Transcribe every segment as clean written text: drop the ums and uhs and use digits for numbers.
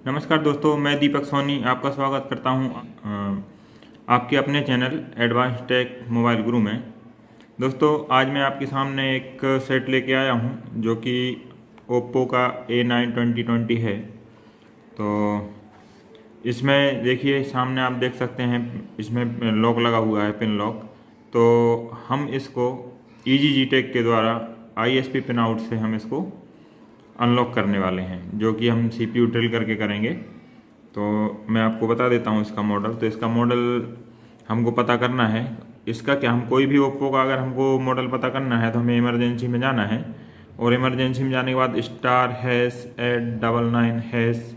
नमस्कार दोस्तों, मैं दीपक सोनी आपका स्वागत करता हूं आपके अपने चैनल एडवांस टेक मोबाइल गुरु में। दोस्तों, आज मैं आपके सामने एक सेट लेके आया हूं जो कि ओप्पो का A9 2020 है। तो इसमें देखिए, सामने आप देख सकते हैं, इसमें लॉक लगा हुआ है, पिन लॉक। तो हम इसको ईजी जी टेक के द्वारा ISP पिन आउट से हम इसको अनलॉक करने वाले हैं, जो कि हम CPU ड्रिल करके करेंगे। तो मैं आपको बता देता हूँ इसका मॉडल। तो इसका मॉडल हमको पता करना है। इसका क्या, हम कोई भी ओप्पो का अगर हमको मॉडल पता करना है तो हमें इमरजेंसी में जाना है, और इमरजेंसी में जाने के बाद *#899#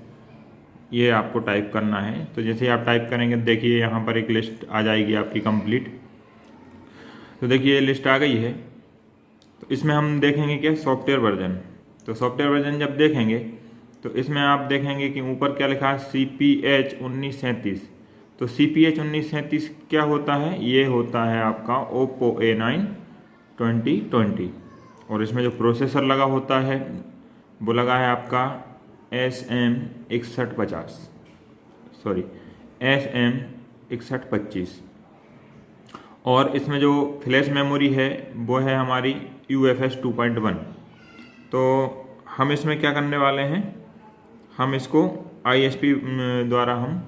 ये आपको टाइप करना है। तो जैसे ही आप टाइप करेंगे, देखिए यहाँ पर एक लिस्ट आ जाएगी आपकी कंप्लीट। तो देखिए ये लिस्ट आ गई है। तो इसमें हम देखेंगे क्या, सॉफ्टवेयर वर्जन। तो सॉफ्टवेयर वर्जन जब देखेंगे तो इसमें आप देखेंगे कि ऊपर क्या लिखा है, CPH1937। तो CPH1937 क्या होता है, ये होता है आपका ओप्पो A9 2020। और इसमें जो प्रोसेसर लगा होता है वो लगा है आपका SM6150, सॉरी SM6125। और इसमें जो फ्लैश मेमोरी है वो है हमारी UFS 2.1। तो हम इसमें क्या करने वाले हैं, हम इसको ISP द्वारा हम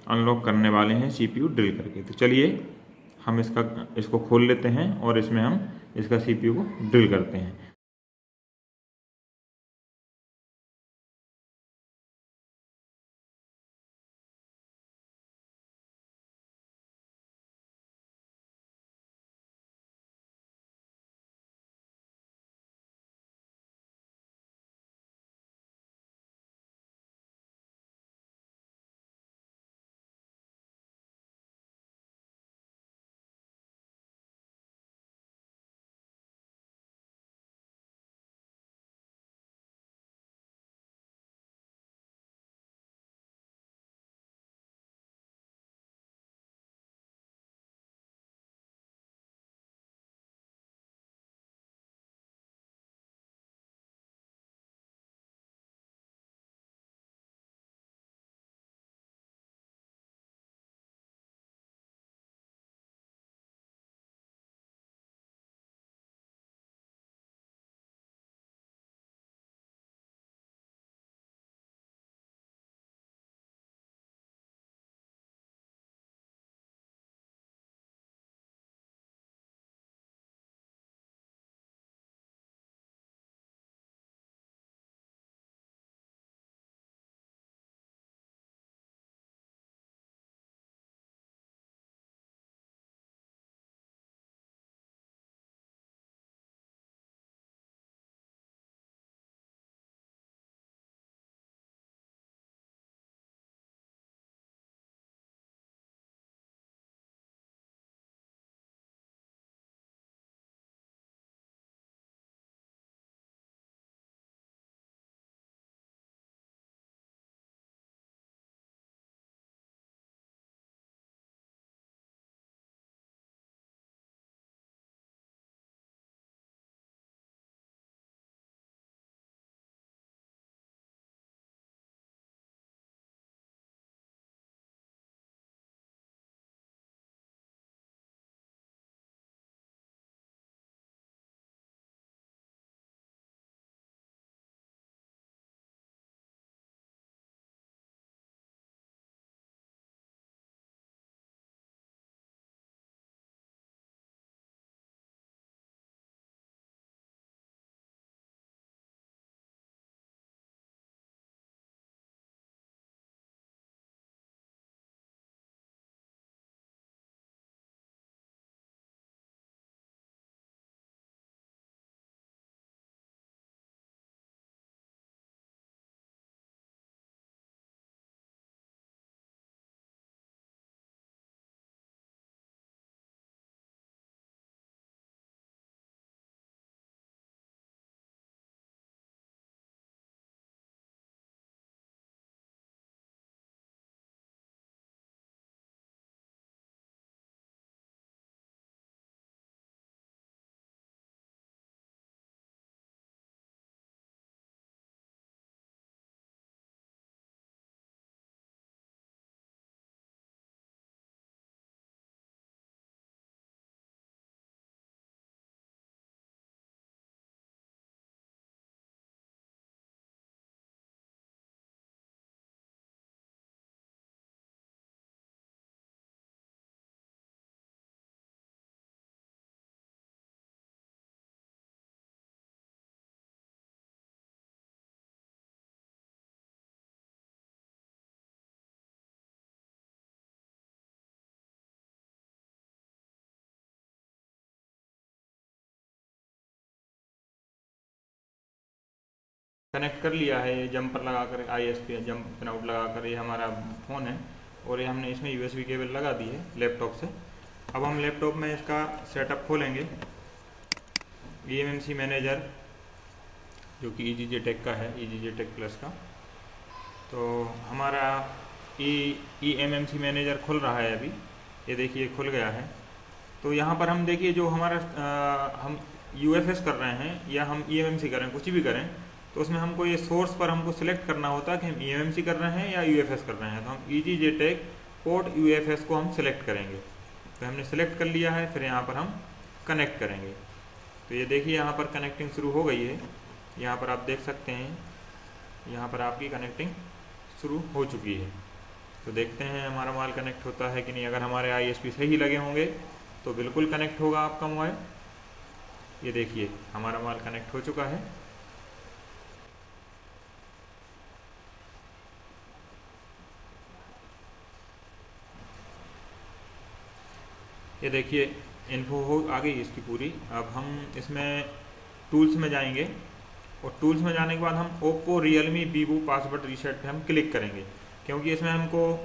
अनलॉक करने वाले हैं CPU ड्रिल करके। तो चलिए हम इसको खोल लेते हैं और इसमें हम इसका CPU को ड्रिल करते हैं। कनेक्ट कर लिया है। ये जंपर लगा कर ISP जंप पिन आउट लगा कर ये हमारा फ़ोन है और ये हमने इसमें USB केबल लगा दी है लैपटॉप से। अब हम लैपटॉप में इसका सेटअप खोलेंगे। eMMC मैनेजर जो कि EGJ टेक का है, EGJ टेक प्लस का। तो हमारा eMMC मैनेजर खुल रहा है अभी, ये देखिए खुल गया है। तो यहाँ पर हम देखिए जो हमारा हम UFS कर रहे हैं या हम eMMC करें, कुछ भी करें, तो उसमें हमको ये सोर्स पर हमको सिलेक्ट करना होता है कि हम eMMC कर रहे हैं या UFS कर रहे हैं। तो हम EGJ टेक पोर्ट UFS को हम सिलेक्ट करेंगे। तो हमने सिलेक्ट कर लिया है, फिर यहाँ पर हम कनेक्ट करेंगे। तो ये देखिए यहाँ पर कनेक्टिंग शुरू हो गई है। यहाँ पर आप देख सकते हैं, यहाँ पर आपकी कनेक्टिंग शुरू हो चुकी है। तो देखते हैं हमारा मोबाइल कनेक्ट होता है कि नहीं। अगर हमारे ISP सही लगे होंगे तो बिल्कुल कनेक्ट होगा आपका मोबाइल। ये देखिए हमारा मोबाइल कनेक्ट हो चुका है। ये देखिए इन्फो हो आ गई इसकी पूरी। अब हम इसमें टूल्स में जाएंगे और टूल्स में जाने के बाद हम Oppo, Realme, Vivo password reset पे हम क्लिक करेंगे, क्योंकि इसमें हमको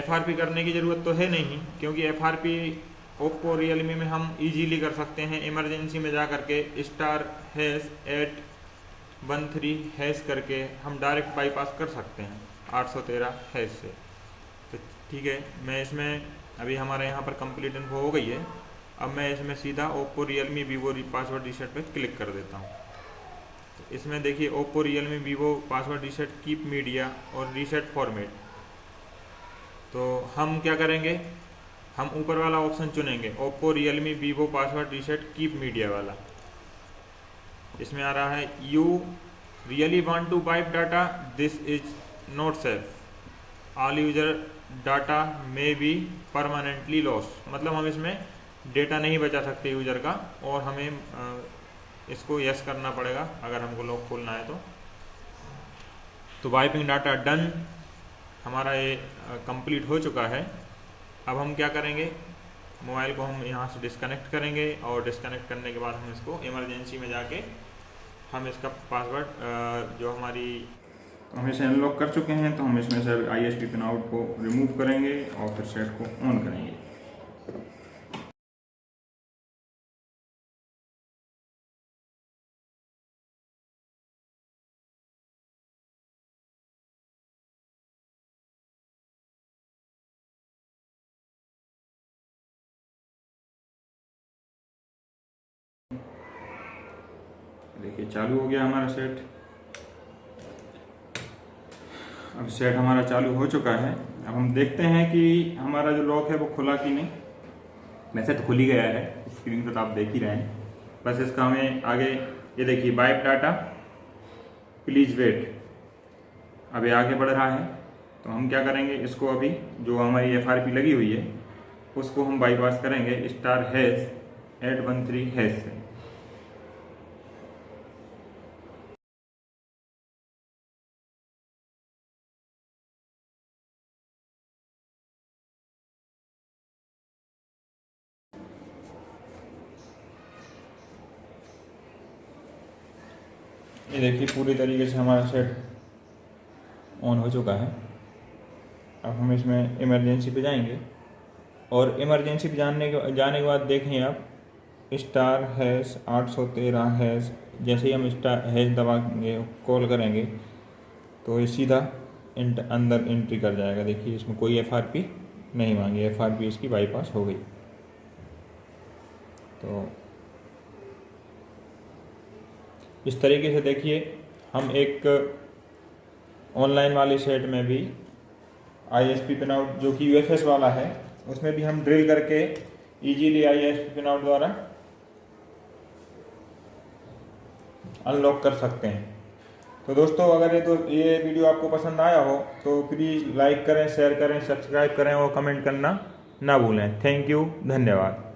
FRP करने की ज़रूरत तो है नहीं, क्योंकि FRP ओप्पो, रियलमी में हम इजीली कर सकते हैं। इमरजेंसी में जा करके *813# करके हम डायरेक्ट बाईपास कर सकते हैं 813# से। तो ठीक है, मैं इसमें अभी हमारे यहाँ पर कंप्लीट इन्फो हो गई है। अब मैं इसमें सीधा Oppo, Realme, Vivo password reset पे क्लिक कर देता हूँ। तो इसमें देखिए Oppo, Realme, Vivo password reset, keep media और रीसेट फॉर्मेट। तो हम क्या करेंगे, हम ऊपर वाला ऑप्शन चुनेंगे, Oppo, Realme, Vivo password reset keep media वाला। इसमें आ रहा है you really want to wipe data, this is not safe, all user data may be permanently loss. मतलब हम इसमें डेटा नहीं बचा सकते यूजर का, और हमें इसको यस करना पड़ेगा अगर हमको लॉक खोलना है। तो वाइपिंग डाटा डन, हमारा ये कंप्लीट हो चुका है। अब हम क्या करेंगे, मोबाइल को हम यहाँ से डिस्कनेक्ट करेंगे और डिस्कनेक्ट करने के बाद हम इसको इमरजेंसी में जाके हम इसका पासवर्ड जो हमारी, तो हम इसे अनलॉक कर चुके हैं। तो हम इसमें से ISP पिन आउट को रिमूव करेंगे और फिर सेट को ऑन करेंगे। देखिए चालू हो गया हमारा सेट। अब सेट हमारा चालू हो चुका है। अब हम देखते हैं कि हमारा जो लॉक है वो खुला कि नहीं। वैसे तो खुल ही गया है, स्क्रीन पर तो आप देख ही रहे हैं। बस इसका हमें आगे, ये देखिए वाइप डाटा प्लीज़ वेट, अभी आगे बढ़ रहा है। तो हम क्या करेंगे, इसको अभी जो हमारी FRP लगी हुई है उसको हम बाईपास करेंगे *813# से। ये देखिए पूरी तरीके से हमारा सेट ऑन हो चुका है। अब हम इसमें इमरजेंसी पे जाएंगे और इमरजेंसी पे जाने के बाद देखें आप *813#, जैसे ही हम *# दबाएंगे, कॉल करेंगे तो ये सीधा अंदर एंट्री कर जाएगा। देखिए इसमें कोई FRP नहीं मांगी, FRP इसकी बाईपास हो गई। तो इस तरीके से देखिए हम एक ऑनलाइन वाले सेट में भी ISP पिन आउट जो कि UFS वाला है उसमें भी हम ड्रिल करके इजीली ISP पिन आउट द्वारा अनलॉक कर सकते हैं। तो दोस्तों अगर ये वीडियो आपको पसंद आया हो तो प्लीज़ लाइक करें, शेयर करें, सब्सक्राइब करें और कमेंट करना ना भूलें। थैंक यू, धन्यवाद।